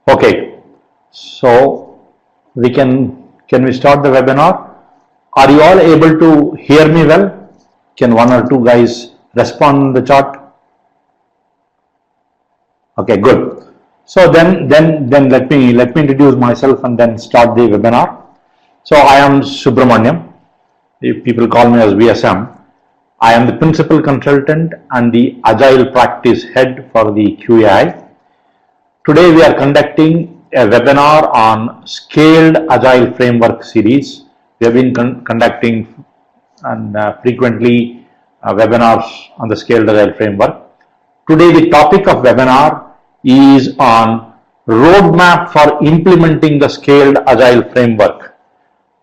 Okay, so can we start the webinar? Are you all able to hear me well? Can one or two guys respond in the chat? Okay, good. So then let me introduce myself and then start the webinar. So I am Subramaniam. People call me as VSM. I am the principal consultant and the Agile practice head for the QAI. Today we are conducting a webinar on Scaled Agile Framework series. We have been conducting and frequently webinars on the Scaled Agile Framework. Today the topic of webinar is on roadmap for implementing the Scaled Agile Framework.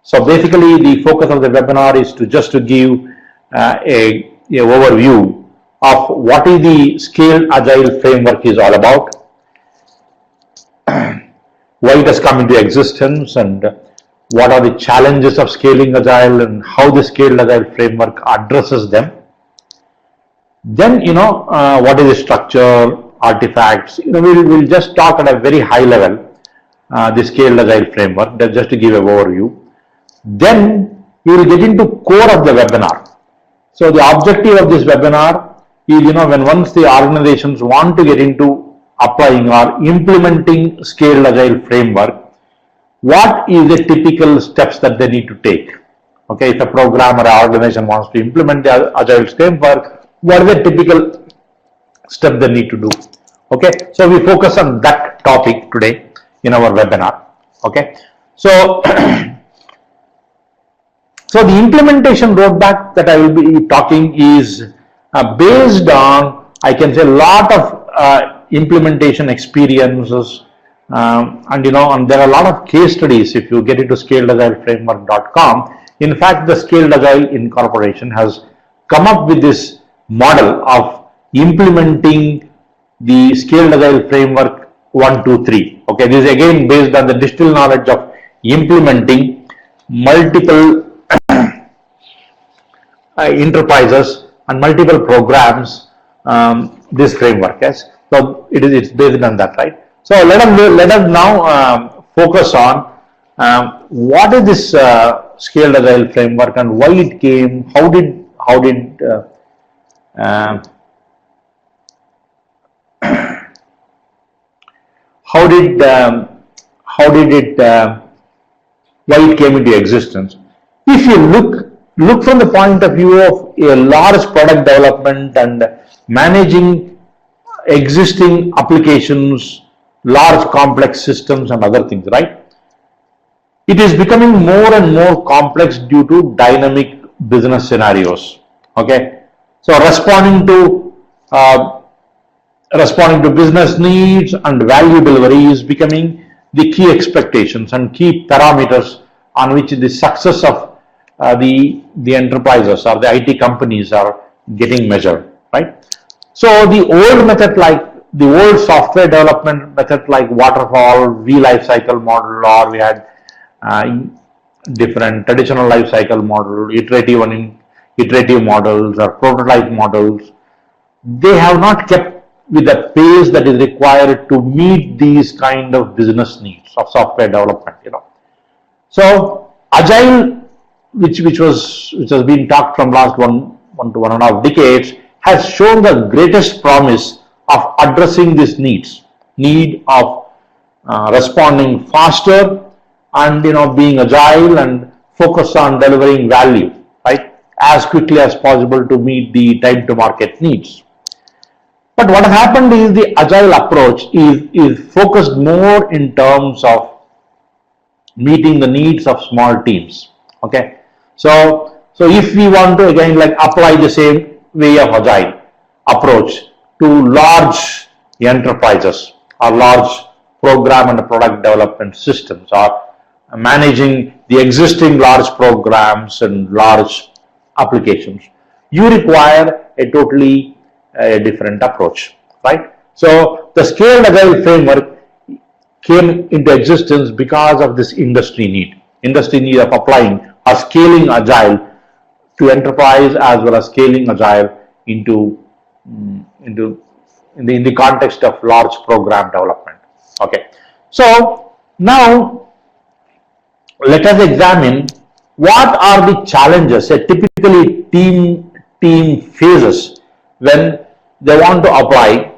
So basically the focus of the webinar is to give a overview of what is the Scaled Agile Framework is all about, why it has come into existence, and what are the challenges of scaling Agile and how the Scaled Agile Framework addresses them. Then, what is the structure, artifacts. We'll just talk at a very high level, the Scaled Agile Framework, just to give an overview. Then we will get into core of the webinar. So the objective of this webinar is, when once the organizations want to get into applying or implementing Scaled Agile Framework, what is the typical steps that they need to take? Okay, if a program or an organization wants to implement the Agile Framework, what is the typical step they need to do? Okay, so we focus on that topic today in our webinar. Okay, so so the implementation roadmap that I will be talking is based on, I can say, a lot of implementation experiences, and there are a lot of case studies. If you get into scaledagileFramework.com, in fact, the Scaled Agile Incorporation has come up with this model of implementing the Scaled Agile Framework 1, 2, 3. Okay, this is again based on the distilled knowledge of implementing multiple enterprises and multiple programs, this framework. Yes, so it's based on that, right? So let us now focus on what is this Scaled Agile Framework and why it came. How did why it came into existence? If you look from the point of view of a large product development and managing existing applications, large complex systems and other things, right? It is becoming more and more complex due to dynamic business scenarios. Okay, so responding to business needs and value delivery is becoming the key expectations and key parameters on which the success of the enterprises or the IT companies are getting measured, right? So the old method, like the old software development method, like waterfall, V life cycle model, or we had different traditional life cycle model, iterative models or prototype models, they have not kept with the pace that is required to meet these kind of business needs of software development. So Agile, which has been talked from last one to 1.5 decades, has shown the greatest promise of addressing these need of responding faster and being agile and focus on delivering value, right, as quickly as possible to meet the time to market needs. But what has happened is the agile approach is focused more in terms of meeting the needs of small teams. Okay, so if we want to again apply the same way of agile approach to large enterprises or large program and product development systems, or managing the existing large programs and large applications, you require a totally different approach, right? So the Scaled Agile Framework came into existence because of this industry need of applying or scaling agile to enterprise as well as scaling agile into in the context of large program development. Okay, So now let us examine what are the challenges a typically team faces when they want to apply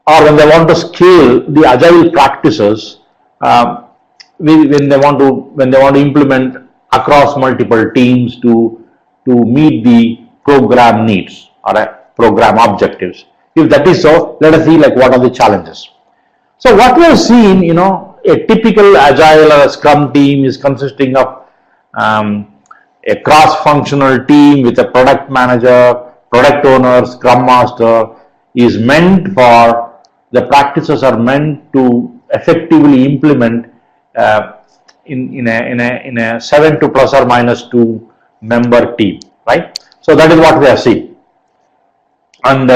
or when they want to scale the agile practices, when they want to implement across multiple teams to meet the program needs or program objectives. If that is so, let us see like what are the challenges. So what we have seen, a typical agile or a scrum team is consisting of a cross-functional team with a product manager, product owner, scrum master. Is meant for the practices are meant to effectively implement in a 7 to plus or minus 2 member team, right? So that is what we have seen. And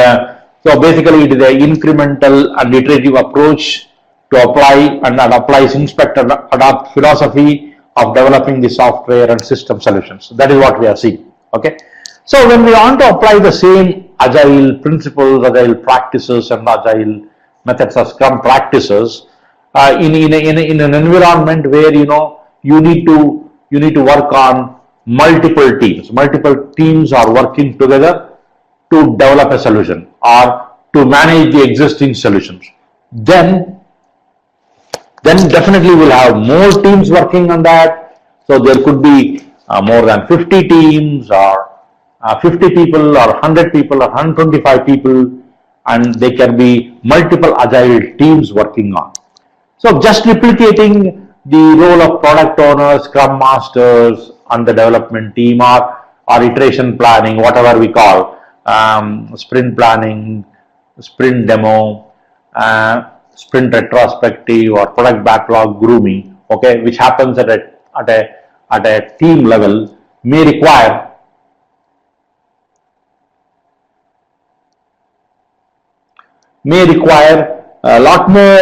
so basically it is an incremental and iterative approach to apply, and that applies inspect and adopt philosophy of developing the software and system solutions. So that is what we are seeing. Okay. So when we want to apply the same agile principles, agile practices, and agile methods of scrum practices in an environment where you need to work on multiple teams. Multiple teams are working together to develop a solution or to manage the existing solutions. Then definitely we'll have more teams working on that. So there could be more than 50 teams or 50 people or 100 people or 125 people, and there can be multiple agile teams working on. So just replicating the role of product owners, scrum masters on the development team, or iteration planning, whatever we call, sprint planning, sprint demo, sprint retrospective, or product backlog grooming, okay, which happens at a team level, may require a lot more.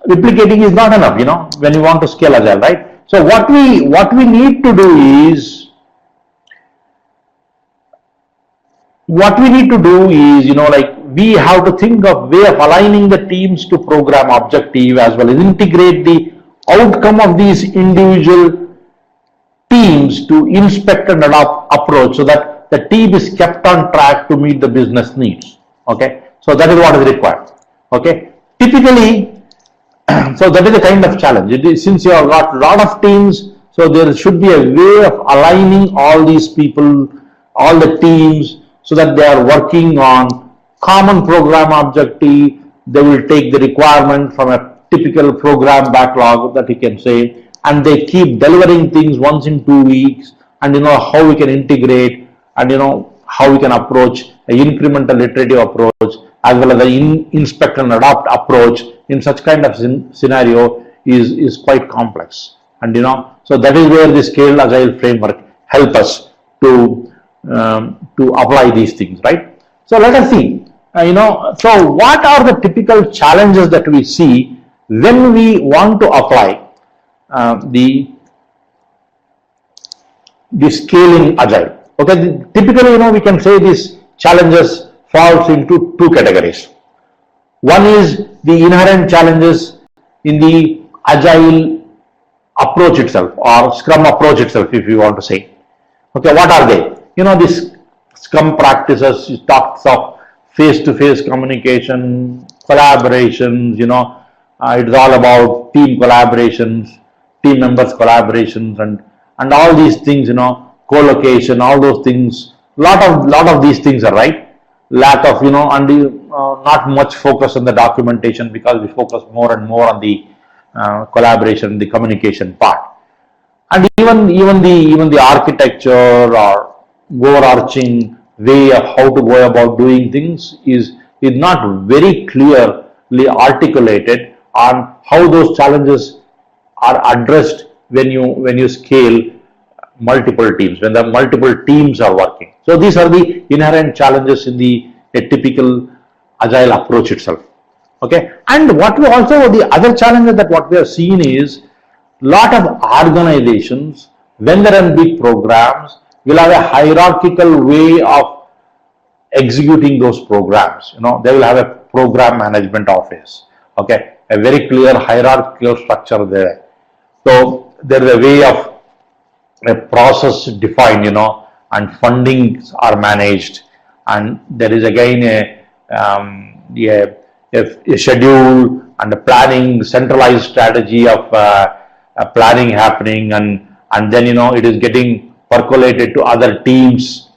Replicating is not enough, when you want to scale agile, right? So what we need to do is like we have to think of way of aligning the teams to program objective, as well as integrate the outcome of these individual teams to inspect and adopt approach, so that the team is kept on track to meet the business needs. Okay, so that is what is required. Okay, typically, so that is a kind of challenge. Since you have got a lot of teams, so there should be a way of aligning all these people, all the teams, so that they are working on common program objective. They will take the requirement from a typical program backlog, that you can say, and they keep delivering things once in 2 weeks, and how we can integrate, and how we can approach an incremental iterative approach, as well as an inspect and adopt approach in such kind of scenario is quite complex. And so that is where the scaled agile framework help us to apply these things, right? So let us see, so what are the typical challenges that we see when we want to apply the scaling agile? Okay, typically, we can say these challenges falls into two categories. One is the inherent challenges in the agile approach itself, or scrum approach itself, if you want to say. Okay, what are they? This scrum practices, it talks of face-to-face communication, collaborations, it's all about team collaborations, team members collaborations, and all these things, co-location, all those things. Lot of these things are right. Lack of, and not much focus on the documentation, because we focus more and more on the collaboration, the communication part. And even the architecture or overarching way of how to go about doing things is not very clearly articulated on how those challenges are addressed when you scale multiple teams, when the multiple teams are working. So these are the inherent challenges in a typical agile approach itself. Okay, and what we also, the other challenge that what we have seen is lot of organizations, when they run big programs, will have a hierarchical way of executing those programs. They will have a program management office. Okay, a very clear hierarchical structure there. So there is a way of a process defined, and fundings are managed, and there is again a schedule and a planning, centralized strategy of planning happening, and then it is getting percolated to other teams,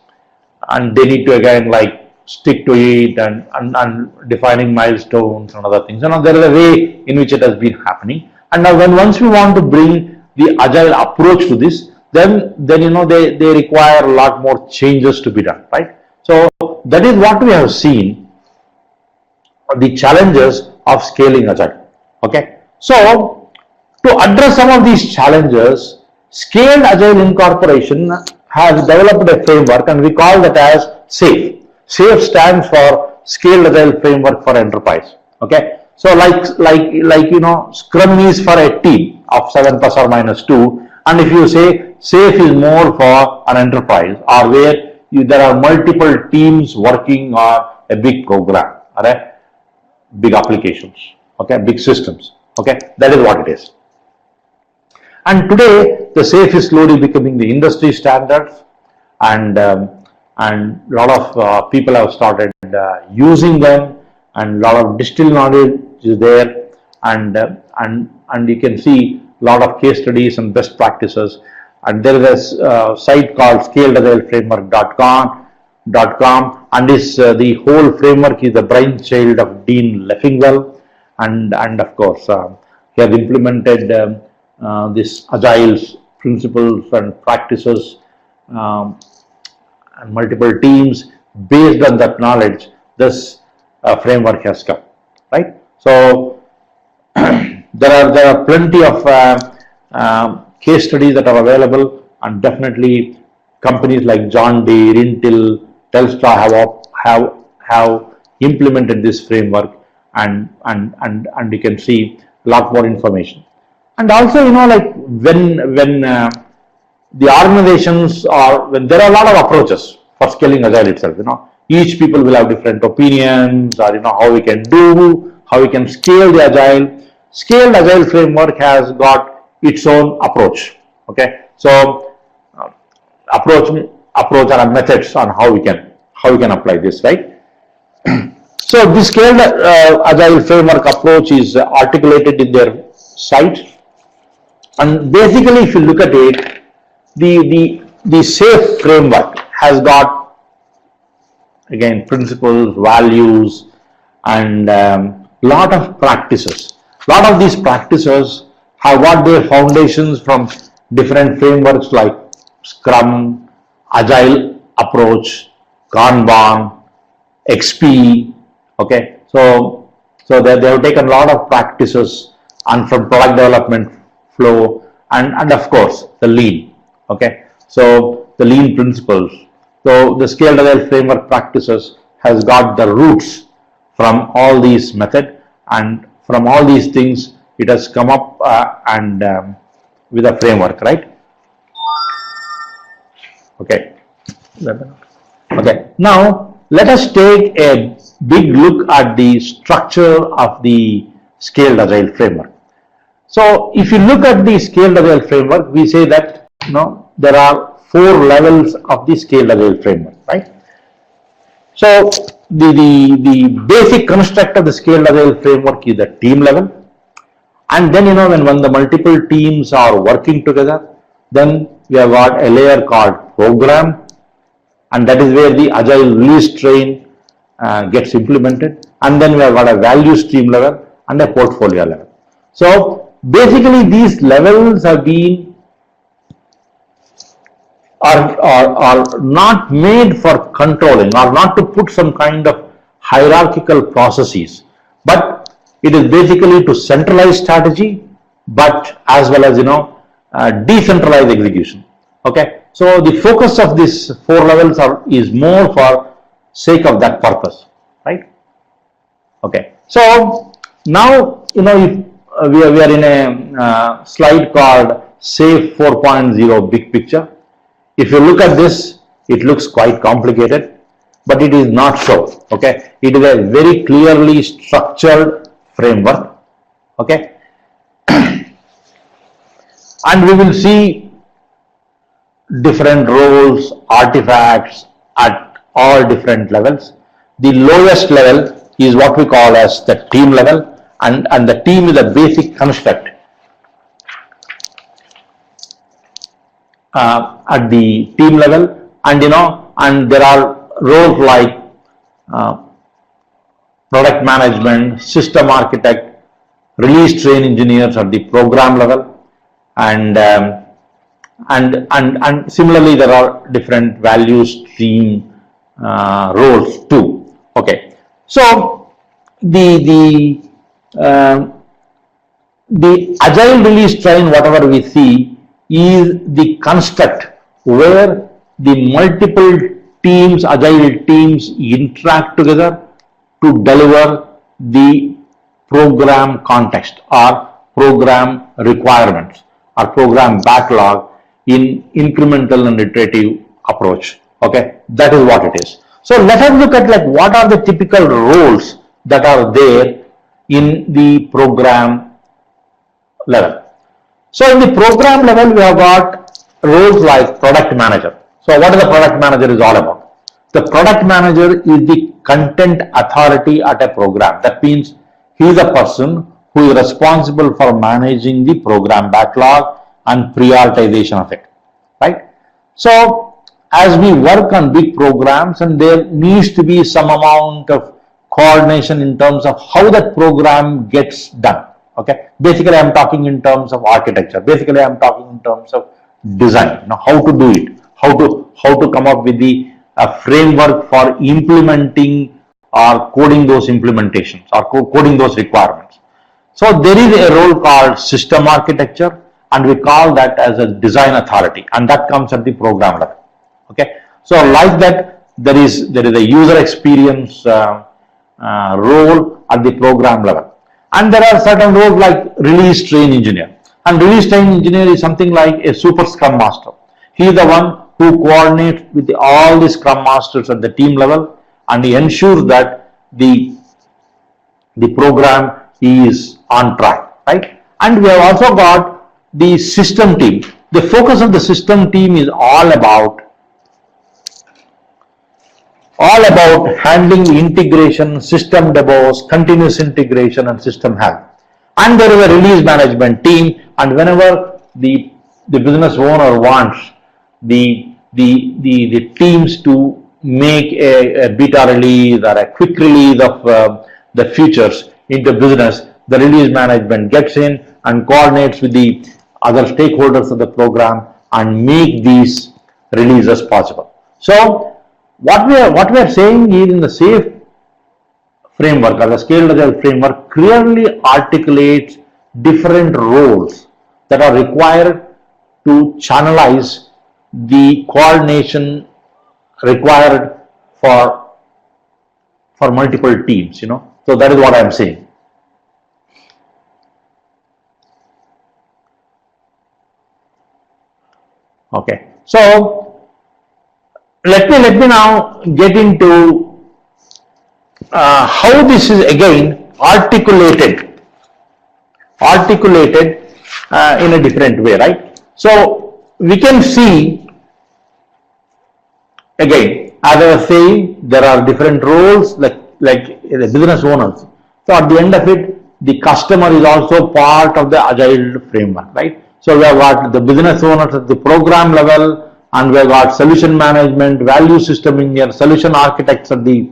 and they need to again like stick to it, and defining milestones and other things. There is a way in which it has been happening. And now once we want to bring the agile approach to this, then they require a lot more changes to be done, right? So that is what we have seen, the challenges of scaling agile. Okay, so to address some of these challenges, Scaled Agile Incorporation has developed a framework, and we call that as SAFE. SAFE stands for Scaled Agile Framework for Enterprise. Okay, so like Scrum is for a team of 7 plus or minus 2, and if you say SAFE is more for an enterprise, or where there are multiple teams working on a big program, or big applications, okay, big systems. Okay, that is what it is. And today the SAFE is slowly becoming the industry standard, and a lot of people have started using them, and a lot of distilled knowledge is there, and you can see a lot of case studies and best practices. And there is a site called scaledagileFramework.com, and this the whole framework is the brainchild of Dean Leffingwell, and of course he has implemented this agile principles and practices, and multiple teams based on that knowledge. This framework has come, right? So there are plenty of case studies that are available, and definitely companies like John Deere, Intel, Telstra have implemented this framework, and you can see a lot more information. And also, like when the organizations are, when there are a lot of approaches for scaling agile itself, each people will have different opinions, or how we can scale the agile. Scaled Agile framework has got its own approach. Okay, so approach and methods on how we can apply this, right? So this Scaled Agile framework approach is articulated in their site, and basically, if you look at it, the SAFE framework has got again principles, values, and lot of practices. A lot of these practices have got their foundations from different frameworks like Scrum, Agile approach, Kanban, XP. Okay, so they have taken a lot of practices, and from product development flow, and of course the lean. Okay, so the lean principles. So the Scaled Agile framework practices has got the roots from all these methods, and from all these things it has come up and with a framework, right? Okay. Okay. Now let us take a big look at the structure of the Scaled Agile framework. So if you look at the Scaled Agile framework, we say that there are 4 levels of the Scaled Agile framework, right? So the basic construct of the Scaled Agile framework is the team level, and then when the multiple teams are working together, then we have got a layer called program, and that is where the Agile release train gets implemented, and then we have got a value stream level and a portfolio level. So basically these levels have been are not made for controlling, or not to put some kind of hierarchical processes, but it is basically to centralize strategy, but as well as decentralized execution. Okay, so the focus of these 4 levels is more for sake of that purpose, right? Okay, so now if we are in a slide called SAFE 4.0 big picture. If you look at this, it looks quite complicated, but it is not so. Okay, it is a very clearly structured framework. Okay, and we will see different roles, artifacts at all different levels. The lowest level is what we call as the team level, and the team is a basic construct at the team level, and and there are roles like product management, system architect, release train engineers at the program level, and similarly there are different value stream roles too. Okay, so the agile release train, whatever we see, is the construct where the multiple teams, agile teams, interact together to deliver the program context or program requirements or program backlog in incremental and iterative approach. Okay, that is what it is. So let us look at like what are the typical roles that are there in the program level. So in the program level, we have got roles like product manager. So what is the product manager is all about? The product manager is the content authority at a program. That means he is a person who is responsible for managing the program backlog and prioritization of it, right? So as we work on big programs, and there needs to be some amount of coordination in terms of how that program gets done. Okay, basically I'm talking in terms of architecture. Basically I'm talking in terms of design. How to do it, how to come up with the framework for implementing or coding those implementations or coding those requirements. So there is a role called system architecture, and we call that as a design authority, and that comes at the program level. Okay, so like that, there is a user experience role at the program level, and there are certain roles like release train engineer. And release train engineer is something like a super scrum master. He is the one who coordinates with all the scrum masters at the team level, and he ensures that the program is on track, right? And we have also got the system team. The focus of the system team is all about handling the integration, system demos, continuous integration, and system health. And there is a release management team, and whenever the business owner wants the teams to make a beta release or a quick release of the features into business, the release management gets in and coordinates with the other stakeholders of the program and make these releases possible. So what we are saying is, in the SAFe framework or the Scaled Agile framework clearly articulates different roles that are required to channelize the coordination required for multiple teams. So that is what I am saying. Okay, so let me now get into how this is again articulated in a different way, right? So we can see again, as I was saying, there are different roles like the business owners. So at the end of it, the customer is also part of the Agile framework, right? So we have got the business owners at the program level, and we have got solution management, value system engineer, solution architects at the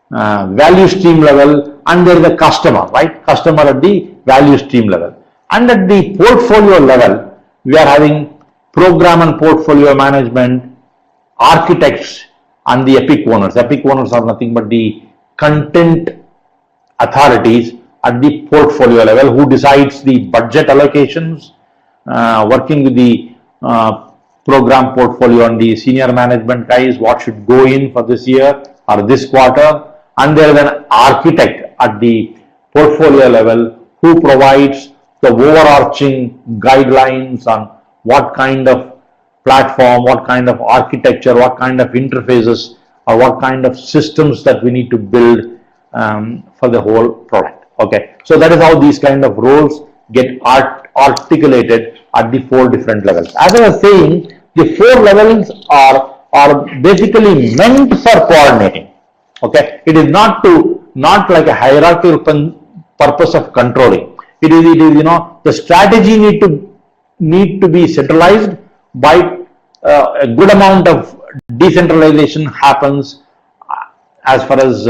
value stream level, and there is a customer, right? Customer at the value stream level. And at the portfolio level, we are having program and portfolio management, architects, and the epic owners. Epic owners are nothing but the content authorities at the portfolio level who decides the budget allocations, working with the program portfolio and the senior management guys, what should go in for this year or this quarter. And there is an architect at the portfolio level who provides the overarching guidelines on what kind of platform, what kind of architecture, what kind of interfaces, or what kind of systems that we need to build for the whole product. Okay, so that is how these kind of roles get articulated at the 4 different levels. As I was saying, the 4 levels are basically meant for coordinating. Okay, it is not like a hierarchical purpose of controlling. It is the strategy need to be centralized by a good amount of decentralization happens as far as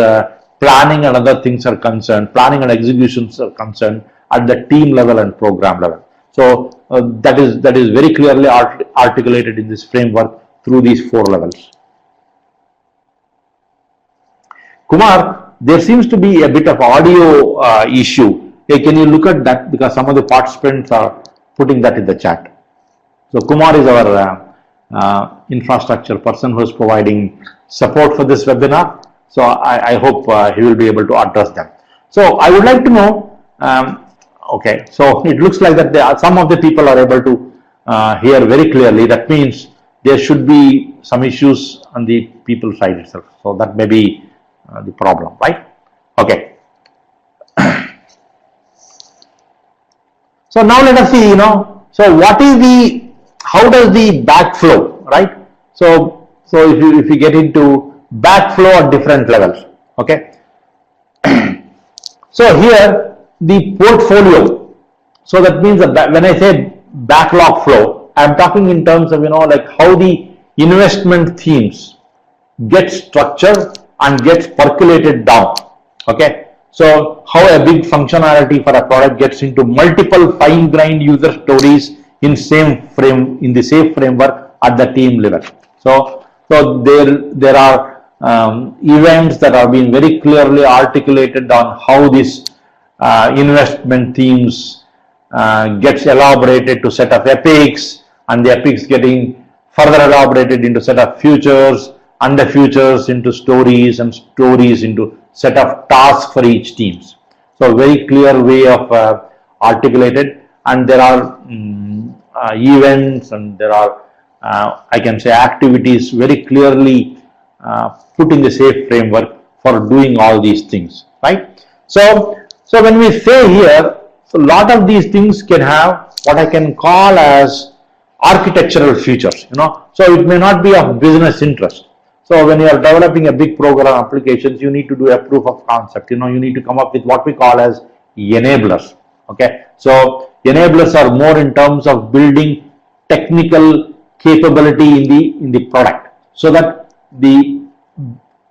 planning and other things are concerned, planning and executions are concerned at the team level and program level. So that is very clearly articulated in this framework through these 4 levels. Kumar, there seems to be a bit of audio issue. Hey, can you look at that, because some of the participants are putting that in the chat. So Kumar is our infrastructure person who is providing support for this webinar. So I hope he will be able to address them. So I would like to know, okay, so it looks like that some of the people are able to hear very clearly. That means there should be some issues on the people side itself. So that may be the problem, right? Okay. So now let us see, so what is how does the backflow, right? So if you get into backflow at different levels, okay. So here the portfolio, so that means that when I say backlog flow, I am talking in terms of like how the investment themes get structured and gets percolated down. Okay, so how a big functionality for a product gets into multiple fine-grained user stories in the same framework at the team level. So there are events that are being very clearly articulated on how this investment themes gets elaborated to set of epics, and the epics getting further elaborated into set of futures, and the futures into stories, and stories into set of tasks for each teams. So very clear way of articulated, and there are events, and there are I can say activities very clearly put in the safe framework for doing all these things, right? So when we say here, so a lot of these things can have what I can call as architectural features, so it may not be of business interest. So when you are developing a big program applications, you need to do a proof of concept. You need to come up with what we call as enablers. Okay, so enablers are more in terms of building technical capability in the product, so that the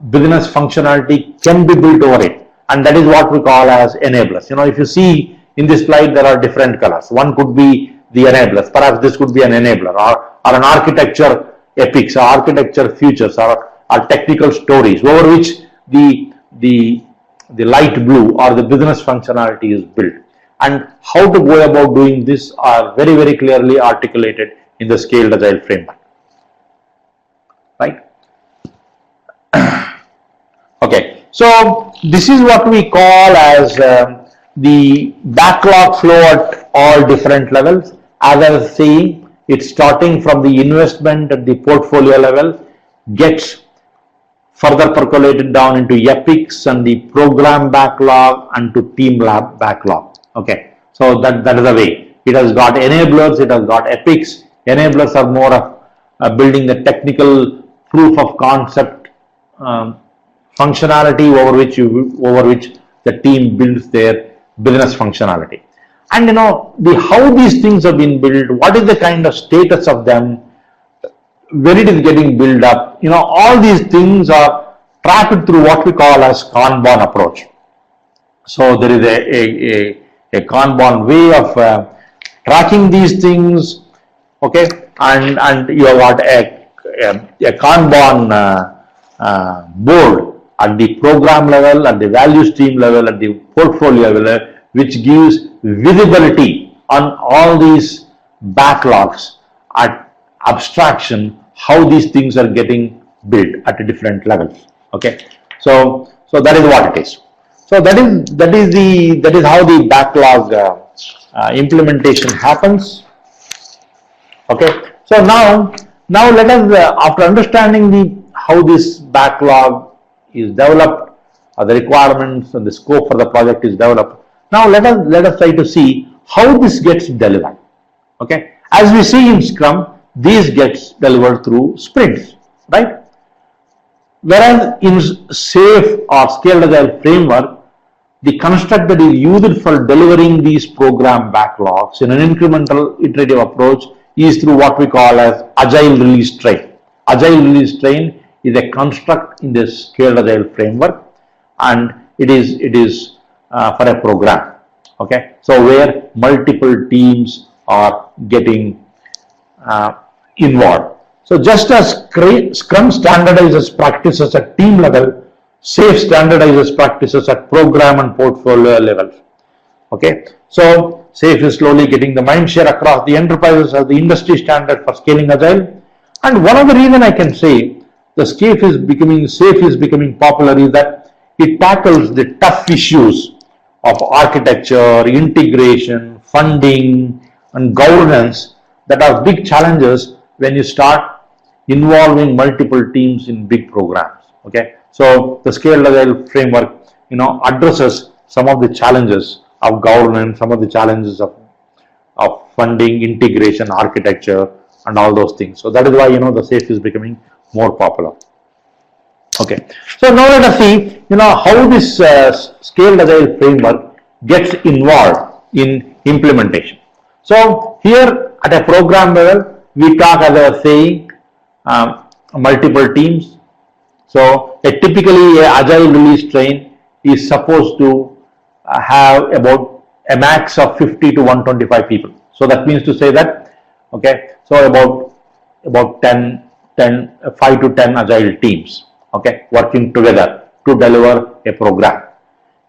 business functionality can be built over it, and that is what we call as enablers. If you see in this slide, there are different colors. One could be the enablers. Perhaps this could be an enabler, or an architecture epics, or architecture futures, or technical stories over which the light blue or the business functionality is built. And how to go about doing this are very, very clearly articulated in the scaled agile framework, right? Okay, so this is what we call as the backlog flow at all different levels. As I was saying, it's starting from the investment at the portfolio level, gets further percolated down into epics and the program backlog and to team lab backlog. Okay, so that is the way. It has got enablers, it has got epics. Enablers are more of building the technical proof of concept functionality over which the team builds their business functionality. And how these things have been built, what is the kind of status of them, when it is getting built up, all these things are tracked through what we call as Kanban approach. So there is a Kanban way of tracking these things, okay, and you have got a Kanban board at the program level, at the value stream level, at the portfolio level, which gives visibility on all these backlogs at abstraction, how these things are getting built at different levels. Okay, so that is what it is. So that is how the backlog implementation happens. Okay, so now let us after understanding how this backlog is developed, the requirements and the scope for the project is developed, Now let us try to see how this gets delivered. Okay, as we see in Scrum, these gets delivered through sprints, right? Whereas in SAFe or Scaled Agile framework, the construct that is used for delivering these program backlogs in an incremental iterative approach is through what we call as Agile release train. Agile release train is a construct in the Scaled Agile framework, and it is for a program. Okay, so where multiple teams are getting involved. So just as Scrum standardizes practices at team level, SAFe standardizes practices at program and portfolio levels. Okay, so SAFe is slowly getting the mind share across the enterprises as the industry standard for scaling Agile. And one of the reasons I can say the SAFe is becoming popular is that it tackles the tough issues of architecture, integration, funding, and governance that are big challenges when you start involving multiple teams in big programs. Okay, so the Scaled Agile framework, addresses some of the challenges of governance, some of the challenges of funding, integration, architecture, and all those things. So that is why the SAFe is becoming more popular. Okay, so now let us see how this Scaled Agile framework gets involved in implementation. So here at a program level, we talk, as I was saying, multiple teams. So typically a Agile release train is supposed to have about a max of 50 to 125 people. So that means to say that, okay, so about 5 to 10 Agile teams, okay, working together to deliver a program.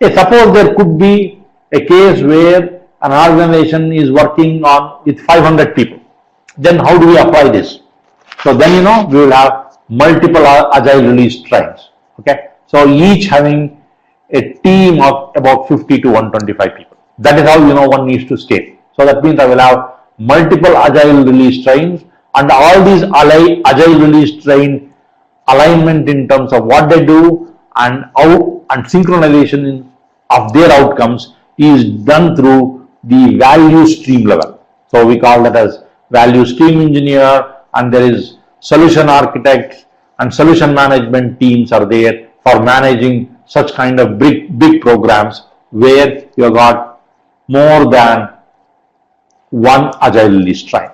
Suppose there could be a case where an organization is working on with 500 people. Then how do we apply this? So then we will have multiple Agile release trains. Okay, so each having a team of about 50 to 125 people. That is how one needs to scale. So that means I will have multiple Agile release trains, and all these Agile release train alignment in terms of what they do and how and synchronization of their outcomes is done through the value stream level. So we call that as value stream engineer, and there is solution architects and solution management teams are there for managing such kind of big programs where you got more than one Agile release train.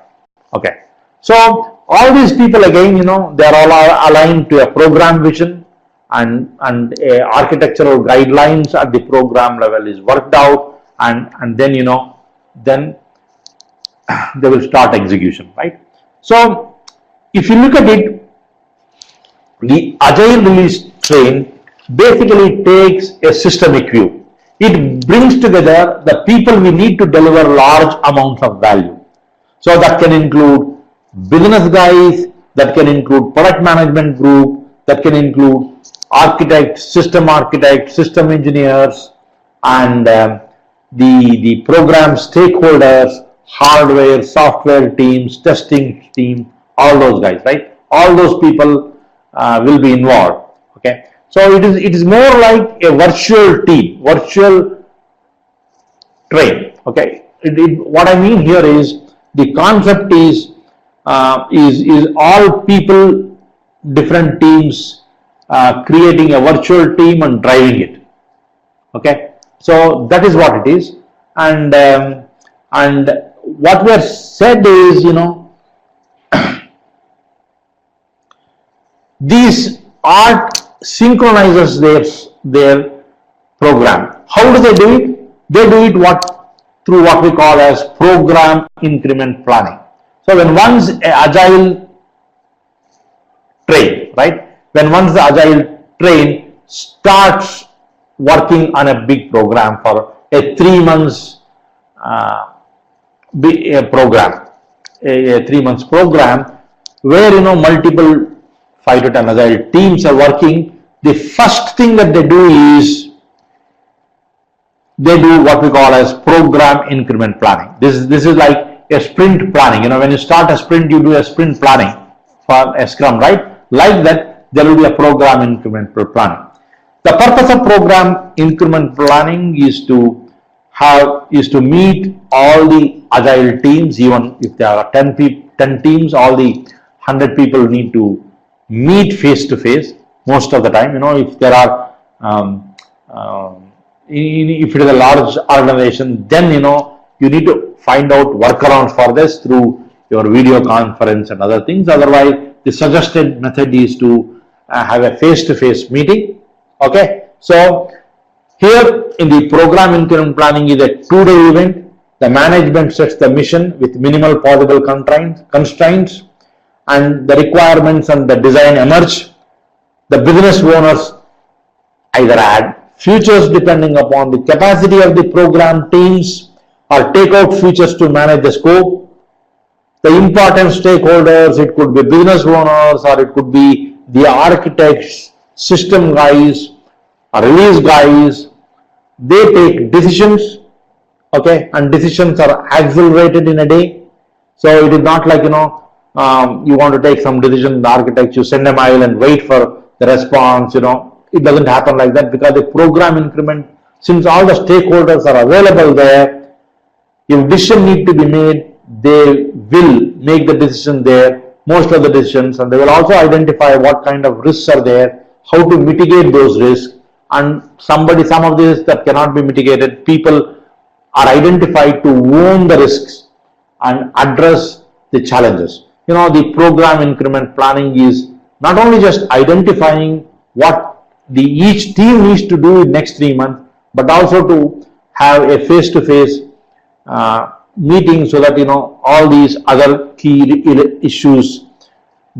Okay, so all these people again, they are all aligned to a program vision, and architectural guidelines at the program level is worked out, and then then they will start execution, right? So if you look at it, the Agile release train basically takes a systemic view. It brings together the people we need to deliver large amounts of value. So that can include business guys, that can include product management group, that can include architects, system engineers, and the program stakeholders, hardware, software teams, testing team, all those guys, right? All those people will be involved. Okay, so it is more like a virtual team, virtual train. Okay, what I mean here is the concept is all people, different teams creating a virtual team and driving it. Okay, so that is what it is, and what we are said is, these art synchronizes their program. How do they do it? They do it through what we call as program increment planning. So when once the Agile train starts working on a big program for a 3 months program, a 3 months program where multiple 5 to 10 Agile teams are working, the first thing that they do is they do what we call as program increment planning. This is like a sprint planning. When you start a sprint, you do a sprint planning for a Scrum, right? Like that, there will be a program increment planning. The purpose of program increment planning is to is to meet all the agile teams. Even if there are 10 teams, all the 100 people need to meet face to face most of the time. If there are if it is a large organization, then you need to find out workarounds for this through your video conference and other things. Otherwise, the suggested method is to have a face-to-face meeting. Okay, so here in the program increment planning is a 2-day event. The management sets the mission with minimal possible constraints, and the requirements and the design emerge. The business owners either add features depending upon the capacity of the program teams or take out features to manage the scope. The important stakeholders, it could be business owners or it could be the architects, system guys, or release guys, they take decisions, okay, and decisions are accelerated in a day. So it is not like, you want to take some decision, the architect, you send a mail and wait for the response, it doesn't happen like that, because the program increment, since all the stakeholders are available there, if decision need to be made, they will make the decision there, most of the decisions, and they will also identify what kind of risks are there, how to mitigate those risks, and some of these that cannot be mitigated, people are identified to own the risks and address the challenges. The program increment planning is not only just identifying what each team needs to do in next 3 months, but also to have a face-to-face meeting so that all these other key issues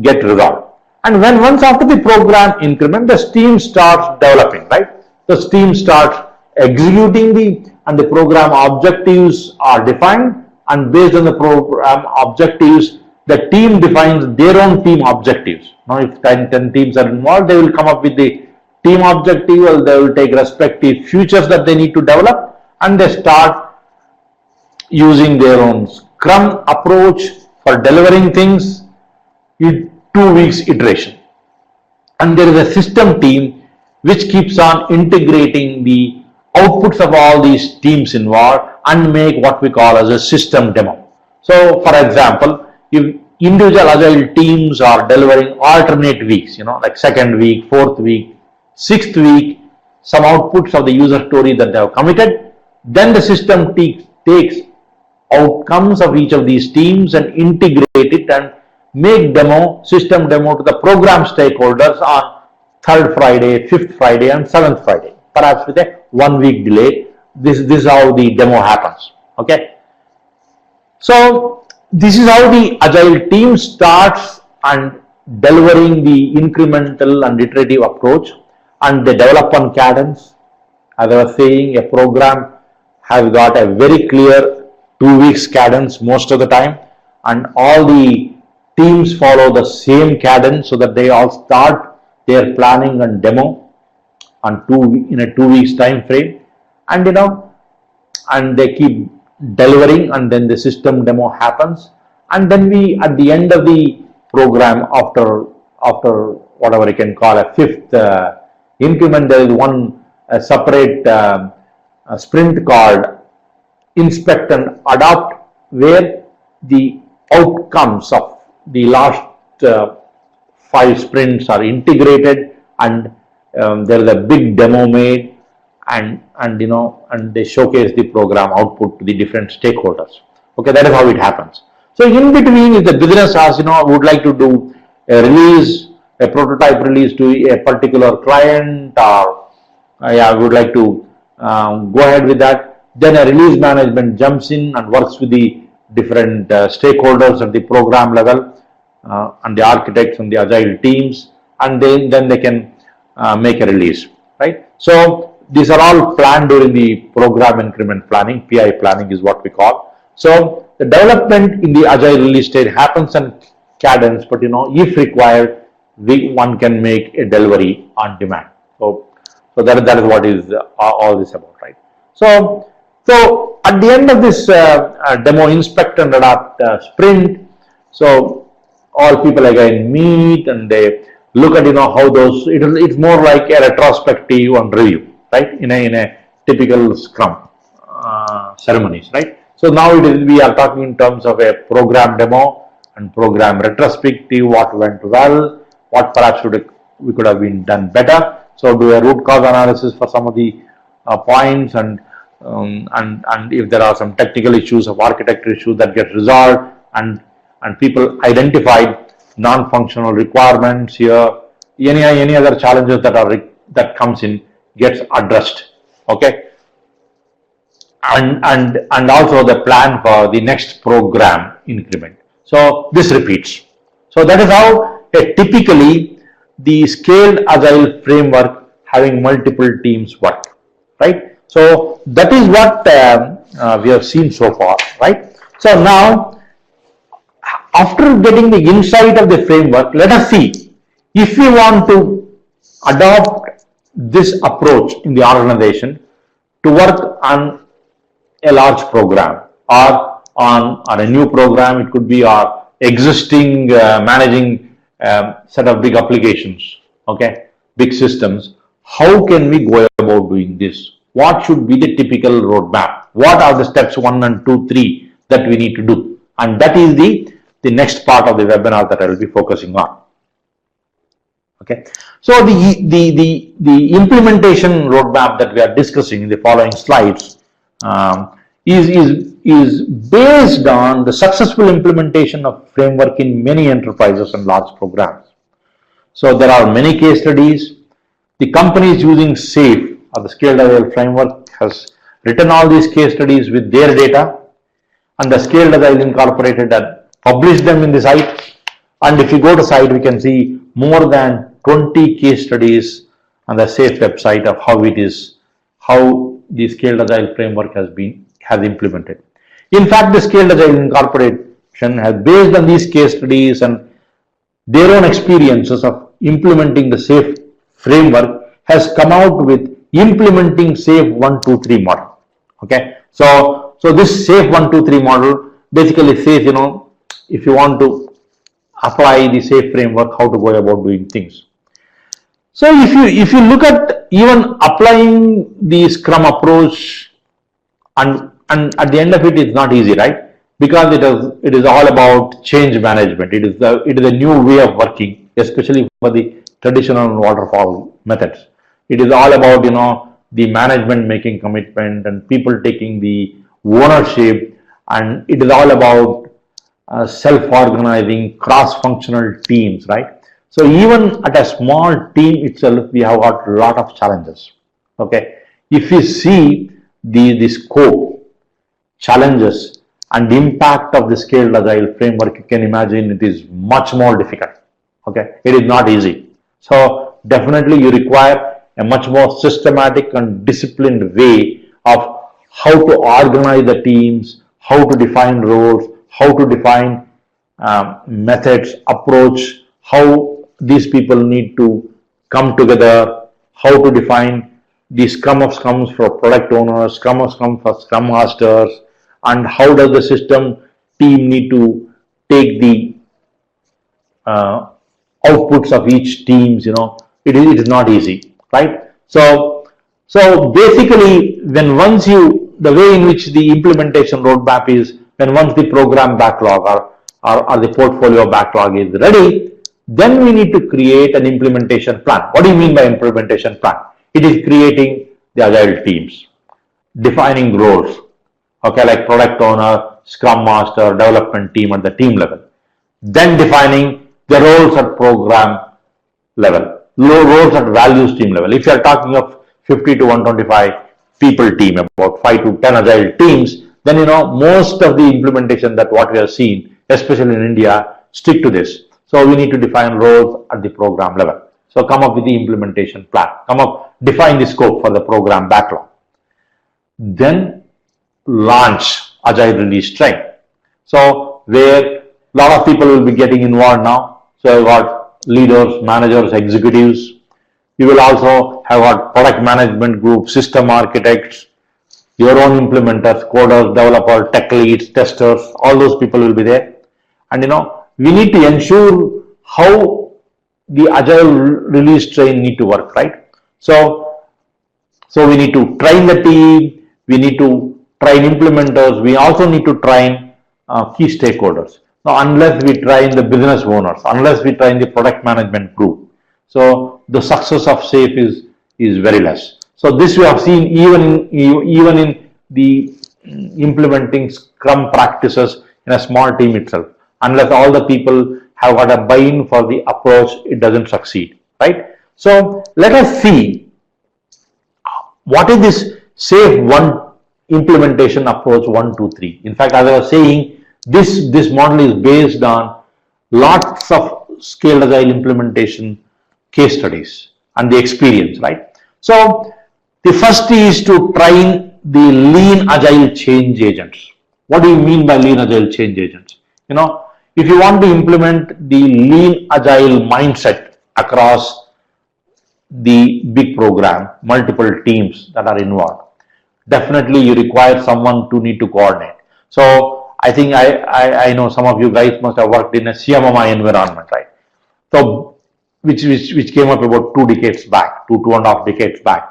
get resolved. And once after the program increment, the team starts developing, right? The team starts executing and the program objectives are defined, and based on the program objectives, the team defines their own team objectives. Now, if 10 teams are involved, they will come up with the team objective, or they will take respective features that they need to develop, and they start using their own Scrum approach for delivering things in 2 weeks iteration. And there is a system team which keeps on integrating the outputs of all these teams involved and make what we call as a system demo. So, for example, if individual agile teams are delivering alternate weeks, like 2nd week, 4th week, 6th week, some outputs of the user story that they have committed, then the system takes outcomes of each of these teams and integrate it and make system demo to the program stakeholders on 3rd Friday, 5th Friday and 7th Friday, perhaps with a 1-week delay. This is how the demo happens. Okay. So this is how the agile team starts and delivering the incremental and iterative approach, and they develop on cadence. As I was saying, a program has got a very clear 2 weeks cadence most of the time, and all the teams follow the same cadence so that they all start their planning and demo in a 2 weeks time frame, and and they keep delivering, and then the system demo happens, and then we at the end of the program, after whatever I can call a 5th increment, there is one separate sprint called inspect and adopt, where the outcomes of the last 5 sprints are integrated, and there is a big demo made, and they showcase the program output to the different stakeholders. Okay, that is how it happens. So in between, if the business has would like to do a release, a prototype release to a particular client, or would like to go ahead with that, then a release management jumps in and works with the different stakeholders at the program level, and the architects and the agile teams, and then they can make a release, right? So these are all planned during the program increment planning. PI planning is what we call. So the development in the agile release stage happens on cadence, but if required, one can make a delivery on demand. So that is what is all this about, right? So at the end of this demo, inspect and adopt sprint, so all people again meet and they look at how those. It's more like a retrospective and review, right? In a typical Scrum ceremonies, right? So now we are talking in terms of a program demo and program retrospective, what went well, what perhaps we could have been done better. So do a root cause analysis for some of the points, and if there are some technical issues of architecture issues that get resolved, and people identified non-functional requirements here, any other challenges that comes in gets addressed. Okay, and also the plan for the next program increment. So this repeats. So that is how typically the scaled agile framework having multiple teams work, right? So that is what we have seen so far, right? So now, after getting the insight of the framework, let us see if we want to adopt this approach in the organization to work on a large program or on a new program. It could be our existing managing set of big applications, okay, big systems. How can we go about doing this? What should be the typical roadmap? What are the steps 1 and 2, 3 that we need to do? And that is the next part of the webinar that I will be focusing on. Okay, so the implementation roadmap that we are discussing in the following slides is based on the successful implementation of framework in many enterprises and large programs. So there are many case studies. The companies using SAFe or the Scaled Agile framework has written all these case studies with their data, and the Scaled Agile Incorporated had published them in the site. And if you go to site, we can see more than 20 case studies on the SAFe website of how the Scaled Agile framework has implemented. In fact, the Scaled Agile Incorporation has, based on these case studies and their own experiences of implementing the SAFe framework, has come out with implementing SAFe 1, 2, 3 model. Okay, so this SAFe 1, 2, 3 model basically says, if you want to apply the SAFe framework, how to go about doing things. So if you look at even applying the Scrum approach, and at the end of it, it's not easy, right? Because it is all about change management. It is a new way of working, especially for the traditional waterfall methods. It is all about the management making commitment and people taking the ownership, and it is all about self-organizing cross-functional teams, right? So even at a small team itself, we have got a lot of challenges. Okay, if you see the scope, challenges, and the impact of the Scaled Agile framework, you can imagine it is much more difficult. Okay, it is not easy. So definitely you require a much more systematic and disciplined way of how to organize the teams, how to define roles, how to define methods, approach, how these people need to come together, how to define the Scrum of Scrums for product owners, Scrum of Scrum for Scrum Masters, and how does the system team need to take the outputs of each teams. It is not easy, right? So basically, the way in which the implementation roadmap is, once the program backlog or the portfolio backlog is ready, then we need to create an implementation plan. What do you mean by implementation plan? It is creating the agile teams, defining roles, okay, like product owner, Scrum Master, development team at the team level. Then defining the roles at program level, roles at values team level. If you are talking of 50 to 125 people team, about 5 to 10 agile teams, then most of the implementation that what we have seen, especially in India, stick to this. So we need to define roles at the program level. So come up with the implementation plan, define the scope for the program backlog. Then launch agile release train. So where a lot of people will be getting involved now. So you've got leaders, managers, executives. You will also have got product management group, system architects, your own implementers, coders, developers, tech leads, testers, all those people will be there. And we need to ensure how the agile release train need to work, right? So we need to train the team, we need to train implementers, we also need to train key stakeholders. Now, unless we train the business owners, unless we train the product management group, so the success of SAFe is very less. So this we have seen even in the implementing Scrum practices in a small team itself. Unless all the people have got a buy-in for the approach, it doesn't succeed, right? So let us see what is this SAFe 1 implementation approach 1, 2, 3. In fact, as I was saying, this model is based on lots of scaled agile implementation case studies and the experience, right? So the first is to train the lean agile change agents. What do you mean by lean agile change agents? If you want to implement the lean agile mindset across the big program, multiple teams that are involved, definitely you require someone to need to coordinate. So I think I know some of you guys must have worked in a CMMI environment, right? So which came up about 2 decades back, 2.5 decades back.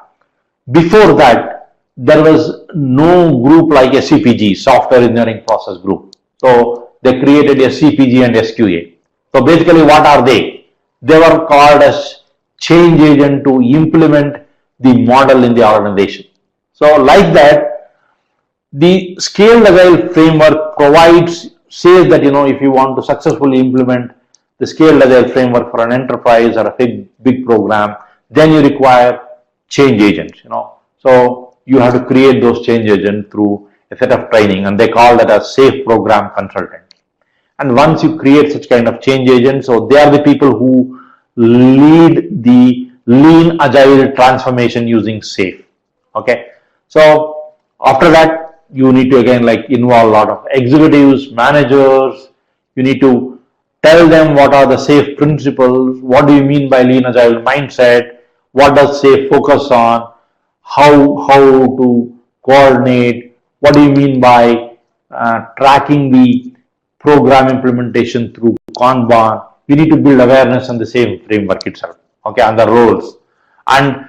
Before that, there was no group like SCPG, Software Engineering Process Group. So they created SCPG and SQA. So basically, what are they? They were called as change agent to implement the model in the organization. So like that, the scaled agile framework says that if you want to successfully implement the scaled agile framework for an enterprise or a big program, then you require change agents. So you have to create those change agents through a set of training, and they call that a SAFe program consultant. And once you create such kind of change agents, so they are the people who lead the lean agile transformation using SAFe. Okay. So after that, you need to again involve a lot of executives, managers. You need to tell them what are the SAFe principles, what do you mean by lean agile mindset, what does SAFe focus on, how to coordinate, what do you mean by tracking the program implementation through Kanban. You need to build awareness on the SAFe framework itself, okay, and the roles. And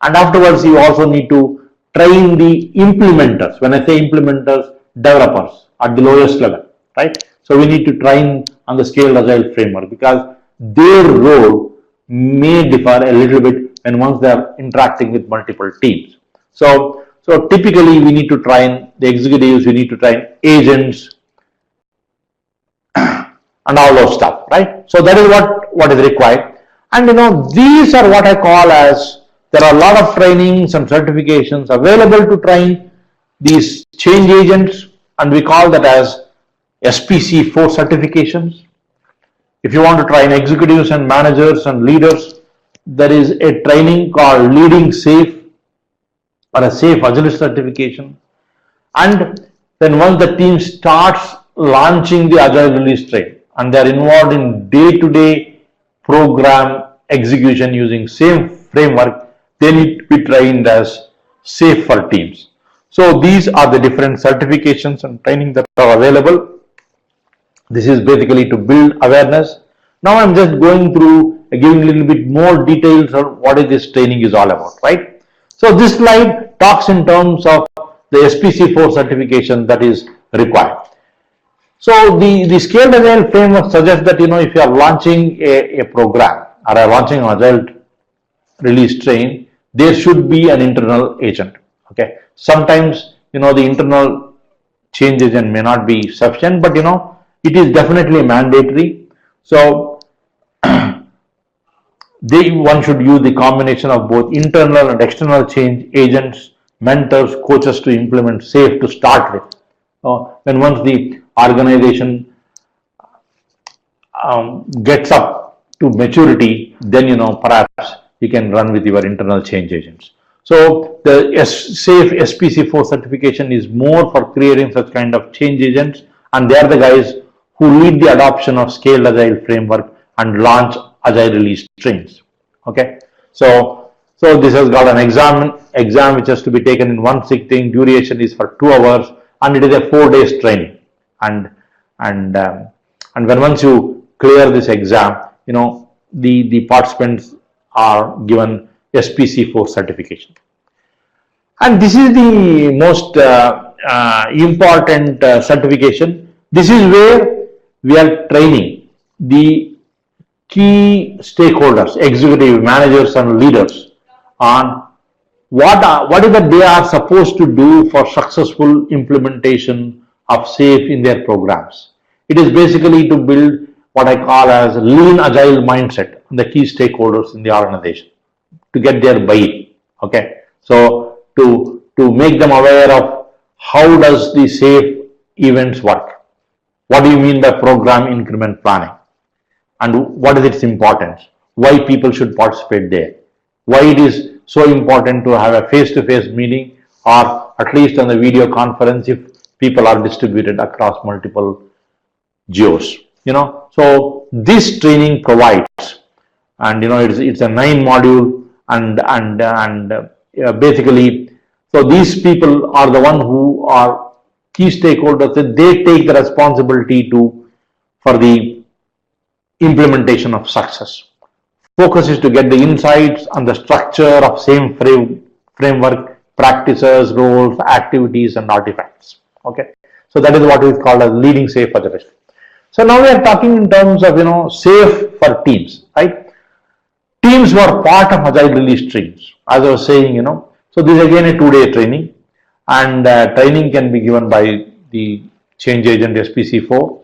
afterwards, you also need to train the implementers. When I say implementers, developers at the lowest level, right? So we need to train on the scaled agile framework because their role may differ a little bit when once they are interacting with multiple teams. So typically we need to train the executives, we need to train agents and all those stuff, right? So that is what is required. And these are what I call as, there are a lot of trainings and certifications available to train these change agents, and we call that as SPC4 certifications. If you want to train executives and managers and leaders, there is a training called Leading SAFe or a SAFe Agilist certification. And then once the team starts launching the Agile release train and they are involved in day-to-day program execution using same framework, they need to be trained as SAFe for teams. So these are the different certifications and training that are available. This is basically to build awareness. Now I'm just going through, giving a little bit more details on what this training is all about, right? So this slide talks in terms of the SPC4 certification that is required. So the scaled agile framework suggests that if you are launching a program or are launching an agile release train, there should be an internal agent. Okay. Sometimes the internal change agent may not be sufficient, but it is definitely mandatory. So one should use the combination of both internal and external change agents, mentors, coaches to implement SAFe to start with. Then once the organization gets up to maturity, then perhaps you can run with your internal change agents. So the SAFe SPC4 certification is more for creating such kind of change agents, and they are the guys who lead the adoption of scaled agile framework and launch agile release trains. Okay, so this has got an exam which has to be taken in one sitting. Duration is for 2 hours, and it is a 4 days training. And when once you clear this exam, the participants are given SPC4 certification. And this is the most important certification. This is where we are training the key stakeholders, executive managers and leaders on what is that they are supposed to do for successful implementation of SAFe in their programs. It is basically to build what I call as lean agile mindset on the key stakeholders in the organization to get their buy-in. Okay, so to make them aware of how does the SAFe events work. What do you mean by program increment planning? And what is its importance? Why people should participate there? Why it is so important to have a face-to-face meeting, or at least on the video conference if people are distributed across multiple geos. So this training provides, and it's a 9-module, and basically, so these people are the one who are key stakeholders. That they take the responsibility for the implementation of success. Focus is to get the insights on the structure of same framework, practices, roles, activities, and artifacts. Okay, so that is what is called as leading SAFe agility. So now we are talking in terms of SAFe for teams, right? Teams were part of agile release streams, as I was saying. So this is again a 2-day training, and training can be given by the change agent SPC4.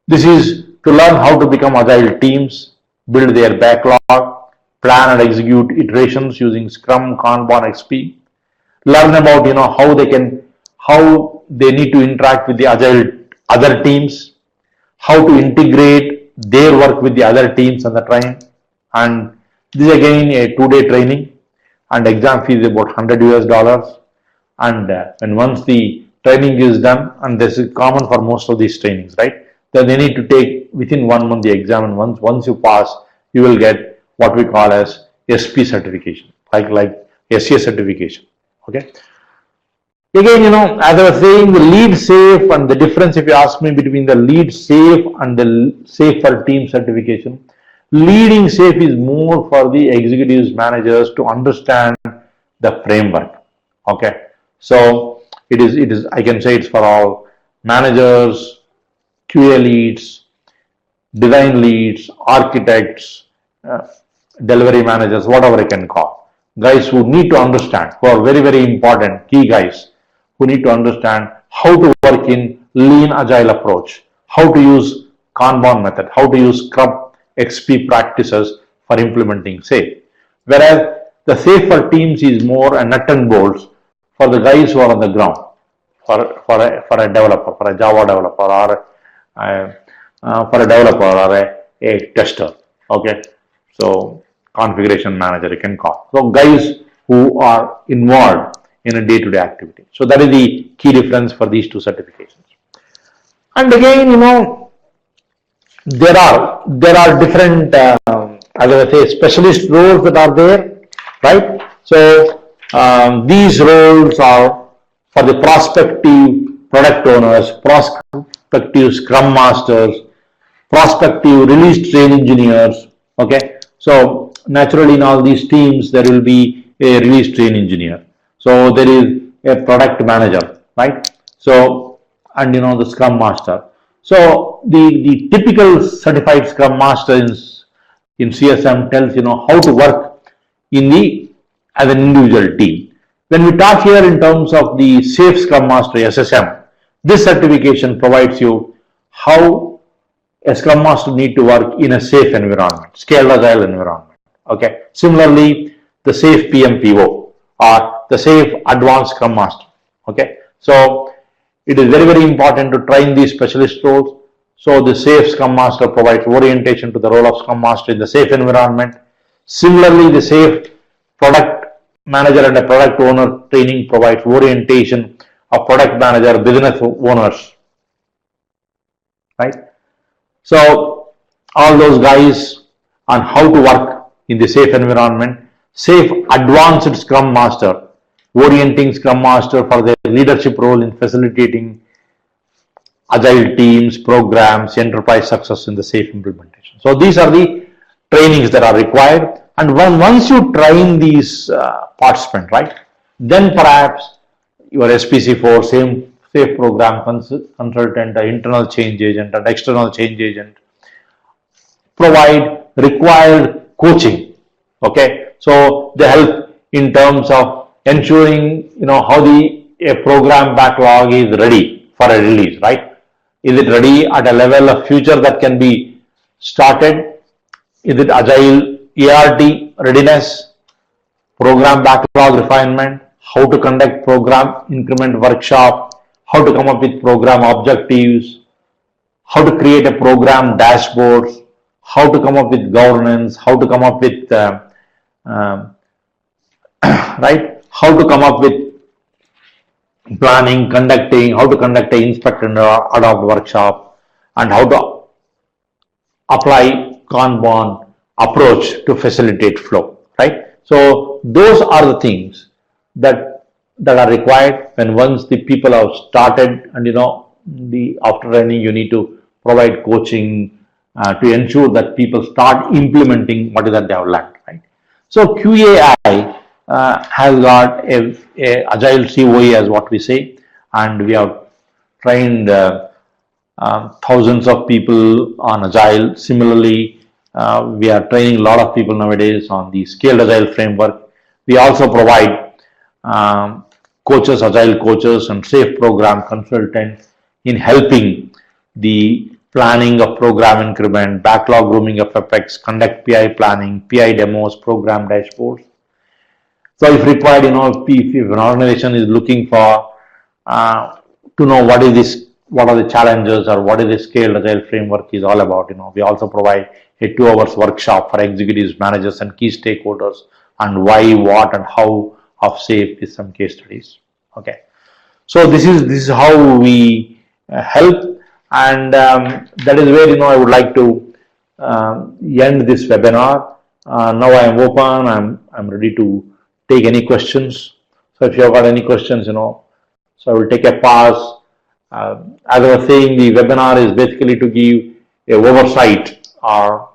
This is to learn how to become agile teams, build their backlog, plan and execute iterations using Scrum, Kanban, XP. Learn about how they need to interact with the agile other teams, how to integrate their work with the other teams on the train. And this is again a 2-day training, and exam fee is about $100. And once the training is done, and this is common for most of these trainings, right? Then they need to take within 1 month the exam, and once you pass, you will get what we call as SP certification, like SCA certification. Okay. Again, as I was saying, the lead SAFe, and the difference, if you ask me, between the lead SAFe and the SAFe for team certification, leading SAFe is more for the executives, managers to understand the framework. Okay. So it is I can say it's for all managers, QA leads, design leads, architects, delivery managers, whatever I can call. Guys who need to understand, who are very, very important, key guys, who need to understand how to work in lean agile approach, how to use Kanban method, how to use Scrum, XP practices for implementing SAFe. Whereas the SAFe for teams is more a nut and bolts for the guys who are on the ground, for a developer, for a Java developer, or for a developer or a tester. Okay, so configuration manager you can call. So guys who are involved in a day-to-day activity. So that is the key difference for these two certifications. And again, there are different, as I say, specialist roles that are there, right? So these roles are for the prospective product owners, prospective scrum masters, prospective release train engineers. Okay, so naturally in all these teams there will be a release train engineer. So there is a product manager, right? So, and the scrum master. So the typical certified scrum master in CSM tells how to work as an individual team. When we talk here in terms of the SAFe Scrum Master SSM, this certification provides you how a Scrum Master need to work in a SAFe environment, scaled agile environment. Okay. Similarly, the SAFe PMPO or the SAFe Advanced Scrum Master. Okay. So it is very, very important to train these specialist roles. So the SAFe Scrum Master provides orientation to the role of Scrum Master in the SAFe environment. Similarly, the SAFe Product Manager and a Product Owner training provides orientation of product manager, business owners. Right? So all those guys on how to work in the SAFe environment. SAFe Advanced Scrum Master, orienting Scrum Master for their leadership role in facilitating agile teams, programs, enterprise success in the SAFe implementation. So these are the trainings that are required. And once you train these participants, right, then perhaps your SPC4, same safe program consultant, internal change agent, and external change agent provide required coaching. Okay, so they help in terms of ensuring how the a program backlog is ready for a release, right? Is it ready at a level of future that can be started? Is it agile ART readiness, program backlog refinement, how to conduct program increment workshop, how to come up with program objectives, how to create a program dashboard, how to come up with governance, how to come up with uh, right, how to come up with planning, conducting, how to conduct a inspect and adopt workshop, and how to apply Kanban approach to facilitate flow, right? So those are the things that are required when once the people have started, and the after training you need to provide coaching to ensure that people start implementing what is that they have learned, right? So QAI has got a agile COE as what we say, and we have trained thousands of people on agile. Similarly, we are training a lot of people nowadays on the scaled agile framework. We also provide coaches, agile coaches, and safe program consultants in helping the planning of program increment, backlog grooming of effects, conduct PI planning, PI demos, program dashboards. So if required, if an organization is looking for to know what is this, what are the challenges, or what is the scaled agile framework is all about, we also provide a 2 hours workshop for executives, managers, and key stakeholders on why, what, and how of safe with some case studies. Okay, so this is how we help, and that is where I would like to end this webinar. Now I am open. I'm ready to take any questions. So if you have got any questions, so I will take a pause. As I was saying, the webinar is basically to give a oversight or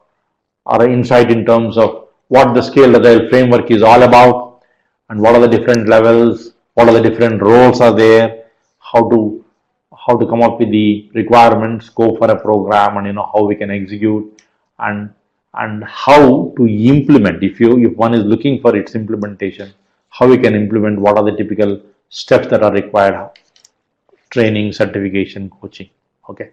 insight in terms of what the scaled agile framework is all about, and what are the different levels, what are the different roles are there, how to come up with the requirements, go for a program, and how we can execute, and how to implement. If one is looking for its implementation, how we can implement, what are the typical steps that are required, training, certification, coaching. Okay.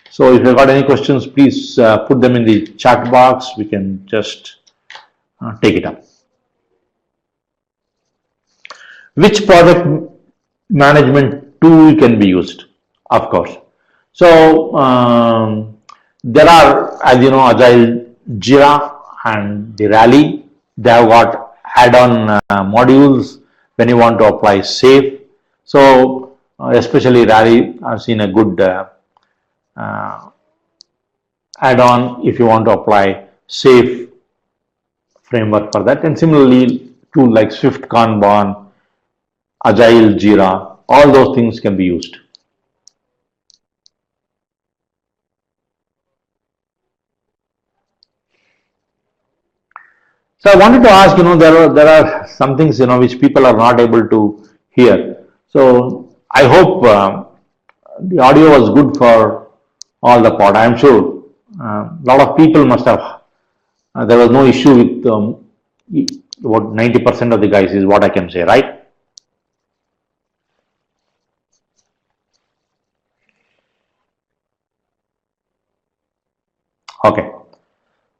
So if you've got any questions, please put them in the chat box. We can just take it up. Which project management tool can be used? Of course. So there are, as you know, Agile, Jira, and the Rally. They have got add-on modules when you want to apply SAFe. So especially Rally, I've seen a good add-on if you want to apply SAFe framework for that. And similarly, tools like Swift, Kanban, Agile, Jira, all those things can be used. So I wanted to ask, there are some things, which people are not able to hear. So I hope the audio was good for all the pod. I am sure a lot of people must have, there was no issue with about 90% of the guys is what I can say, right? Okay.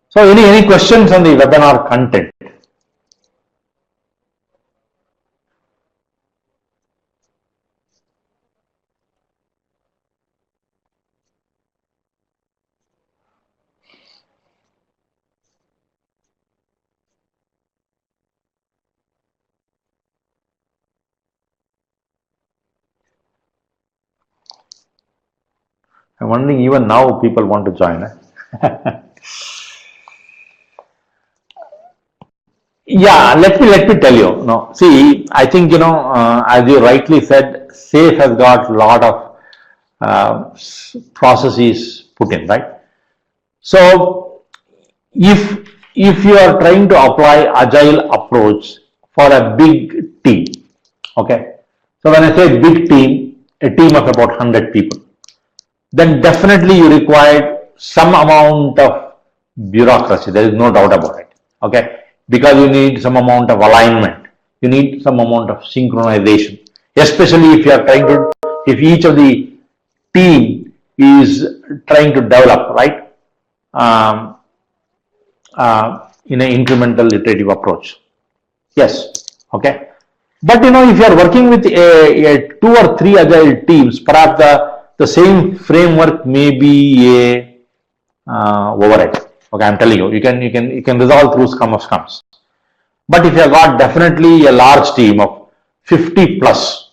So any questions on the webinar content? I'm wondering even now people want to join. Yeah, let me tell you. No, see, I think as you rightly said, SAFe has got a lot of processes put in, right? So if you are trying to apply agile approach for a big team, Okay. So when I say big team, a team of about 100 people, then definitely you require some amount of bureaucracy. There is no doubt about it. Okay. Because you need some amount of alignment. You need some amount of synchronization. Especially if you are trying to, if each of the team is trying to develop, right? Um, in an incremental iterative approach. Yes. Okay. But if you are working with a 2 or 3 agile teams, perhaps the same framework may be a overhead. Okay, I'm telling you, you can resolve through scum of scums. But if you have got definitely a large team of 50 plus,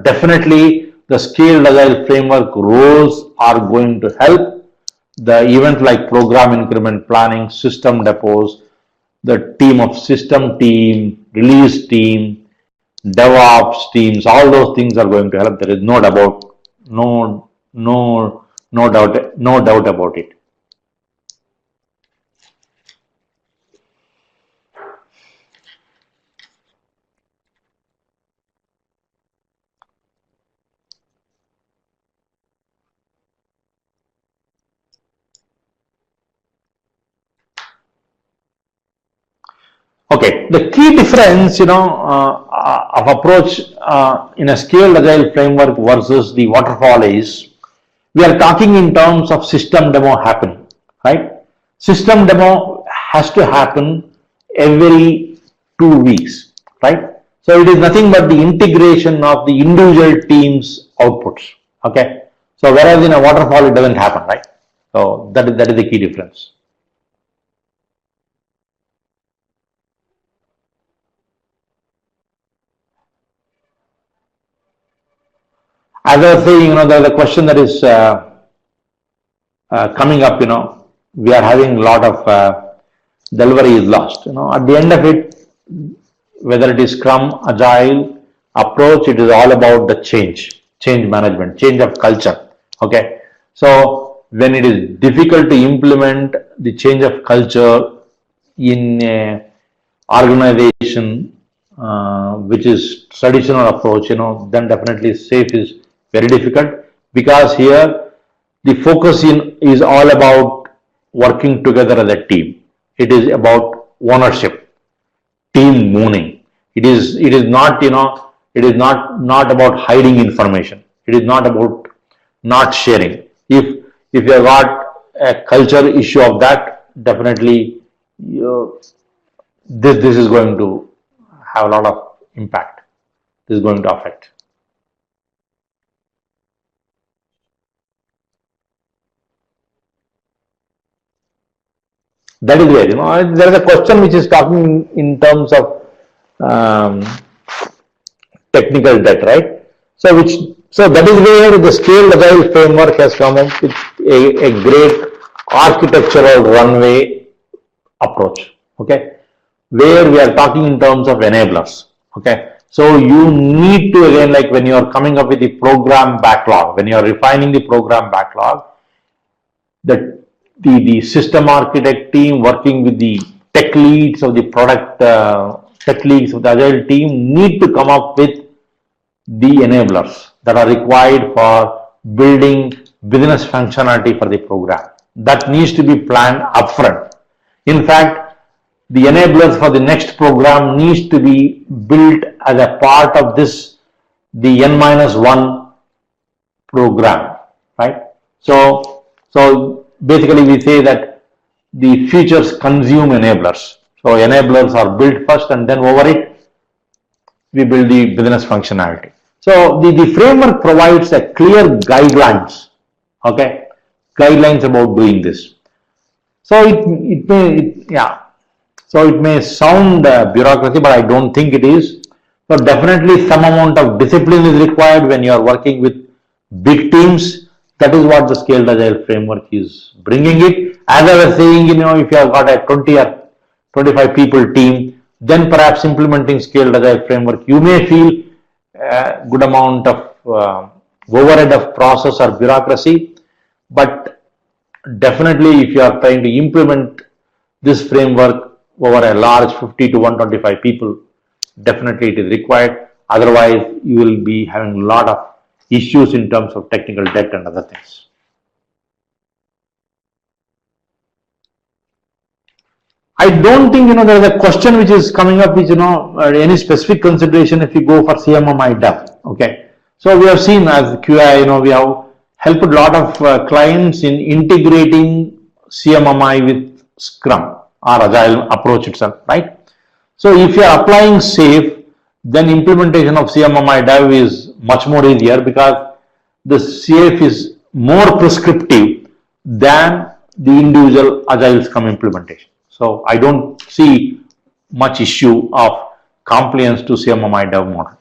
definitely the scaled agile framework roles are going to help the event like program increment planning, system depots, the team of system team, release team, DevOps teams, all those things are going to help. There is no doubt, no doubt about it. Okay, the key difference, of approach in a scaled agile framework versus the waterfall is we are talking in terms of system demo happening, right? System demo has to happen every 2 weeks, right? So it is nothing but the integration of the individual teams' outputs, okay? So whereas in a waterfall it doesn't happen, right? So that is the key difference. As I was saying, there's a question that is coming up. We are having a lot of delivery is lost. At the end of it, whether it is Scrum, Agile approach, it is all about the change management, change of culture. Okay, so when it is difficult to implement the change of culture in a organization which is traditional approach, then definitely safe is very difficult, because here the focus is all about working together as a team. It is about ownership, team owning. It is not it is not about hiding information. It is not about not sharing. If you have got a culture issue of that, definitely this is going to have a lot of impact. This is going to affect. That is where there is a question which is talking in terms of um, technical debt, right? So that is where the scaled agile framework has come up with a great architectural runway approach. Okay, where we are talking in terms of enablers. Okay, so you need to, again, like when you are coming up with the program backlog, when you are refining the program backlog, the system architect team working with the tech leads of the product, tech leads of the agile team need to come up with the enablers that are required for building business functionality for the program. That needs to be planned upfront. In fact, the enablers for the next program needs to be built as a part of the N-1 program, right? So basically we say that the features consume enablers. So enablers are built first, and then over it we build the business functionality. So the framework provides a clear guidelines, okay, guidelines about doing this. So it may sound bureaucracy, but I don't think it is. So definitely some amount of discipline is required when you are working with big teams. That is what the scaled agile framework is bringing it. As I was saying, if you have got a 20 or 25 people team, then perhaps implementing scaled agile framework, you may feel a good amount of overhead of process or bureaucracy. But definitely if you are trying to implement this framework over a large 50 to 125 people, definitely it is required. Otherwise, you will be having a lot of issues in terms of technical debt and other things. I don't think, there is a question which is coming up, which, any specific consideration if you go for CMMI dev. Okay. So we have seen as QI, we have helped a lot of clients in integrating CMMI with Scrum or Agile approach itself, right? So if you are applying SAFe, then implementation of CMMI dev is much more easier because the SAFe is more prescriptive than the individual Agile Scrum implementation. So I don't see much issue of compliance to CMMI dev model.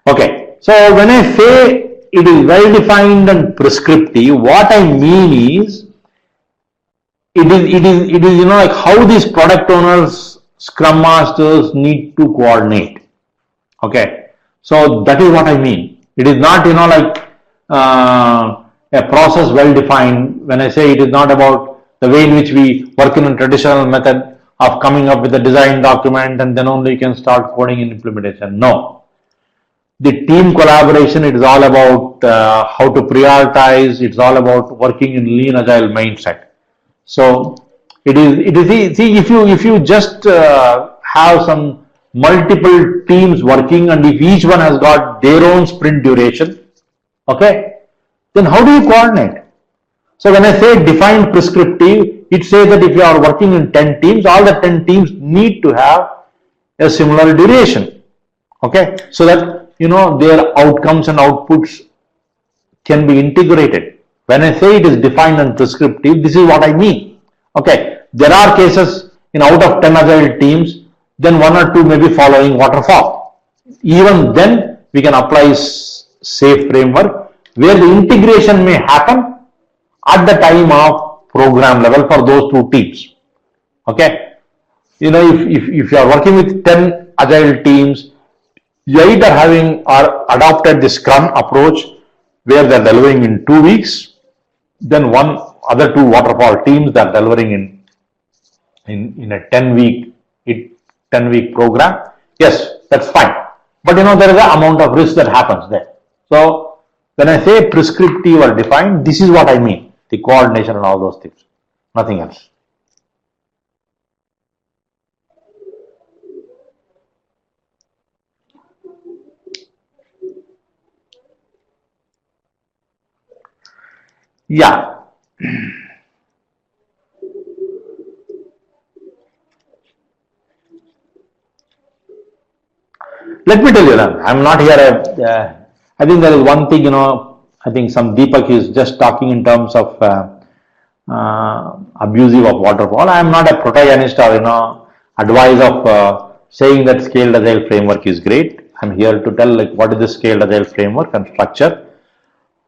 Okay, so when I say it is well defined and prescriptive, what I mean is it is like how these product owners, scrum masters need to coordinate. Okay, so that is what I mean. It is not like a process well defined. When I say it is not about the way in which we work in a traditional method of coming up with a design document and then only you can start coding in implementation. No. The team collaboration, it is all about how to prioritize. It's all about working in lean agile mindset. So it is see if you just have some multiple teams working and if each one has got their own sprint duration, okay, then how do you coordinate? So when I say defined prescriptive, it says that if you are working in 10 teams, all the 10 teams need to have a similar duration, okay, so that their outcomes and outputs can be integrated. When I say it is defined and prescriptive, this is what I mean. Okay, there are cases in out of 10 agile teams, then 1 or 2 may be following waterfall. Even then, we can apply SAFe framework where the integration may happen at the time of program level for those 2 teams. Okay, if you are working with 10 agile teams, you either having or adopted the Scrum approach where they are delivering in 2 weeks, then other 2 waterfall teams that are delivering in a 10-week program. Yes, that's fine. But there is an amount of risk that happens there. So when I say prescriptive or defined, this is what I mean. The coordination and all those things. Nothing else. Yeah. Let me tell you that I'm not here. I think there is one thing, I think some Deepak is just talking in terms of abusive of waterfall. I am not a protagonist or, advice of saying that scaled agile framework is great. I'm here to tell what is the scaled agile framework and structure.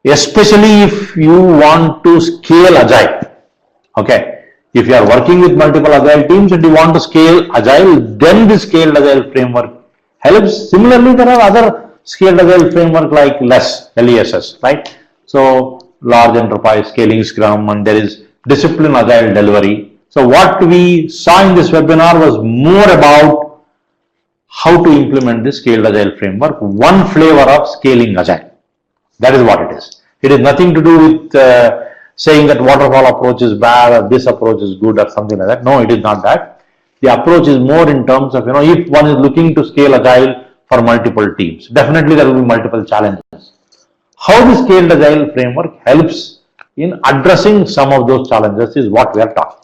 Especially if you want to scale agile. Okay, if you are working with multiple agile teams and you want to scale agile, then the scaled agile framework helps. Similarly, there are other scaled agile framework like LESS, right? So large enterprise scaling Scrum, and there is discipline agile delivery. So what we saw in this webinar was more about how to implement this scaled agile framework, one flavor of scaling agile. That is what it is. It is nothing to do with saying that waterfall approach is bad or this approach is good or something like that. No, it is not that. The approach is more in terms of, if one is looking to scale agile for multiple teams, definitely there will be multiple challenges. How the scaled agile framework helps in addressing some of those challenges is what we are talking.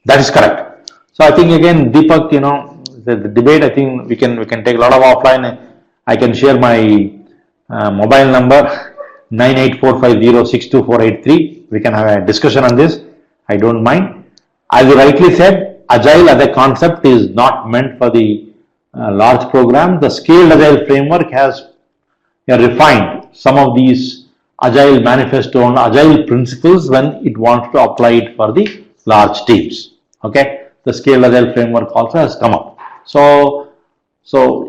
That is correct. So I think again, Deepak, the debate, I think we can take a lot of offline. I can share my mobile number 98450624883. We can have a discussion on this. I don't mind. As you rightly said, Agile as a concept is not meant for the large program. The scaled Agile framework has refined some of these Agile manifesto and Agile principles when it wants to apply it for the large teams. Okay, the scaled Agile framework also has come up. So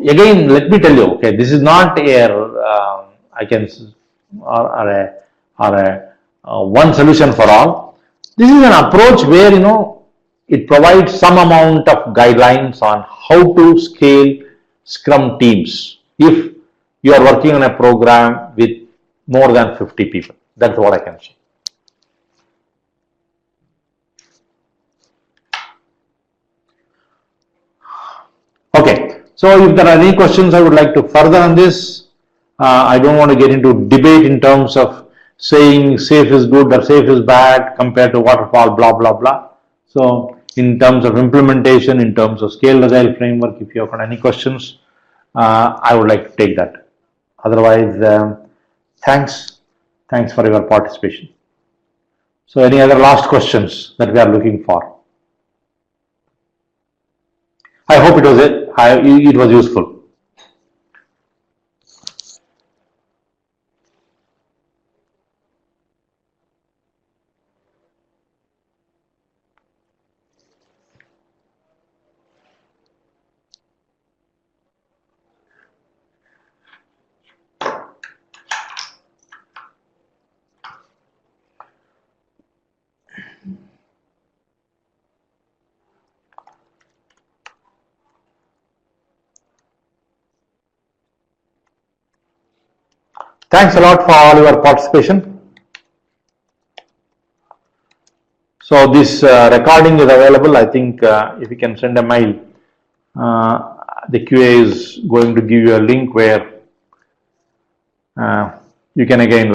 again, let me tell you. Okay, this is not a I can or a one solution for all. This is an approach where it provides some amount of guidelines on how to scale Scrum teams if you are working on a program with more than 50 people. That's what I can say. Okay, so if there are any questions I would like to further on this, I don't want to get into debate in terms of saying safe is good or safe is bad compared to waterfall, blah, blah, blah. So in terms of implementation, in terms of scaled agile framework, if you have got any questions, I would like to take that. Otherwise, thanks for your participation. So any other last questions that we are looking for? I hope it was useful. Thanks a lot for all your participation. So this recording is available. I think if you can send a mail, the QA is going to give you a link where you can again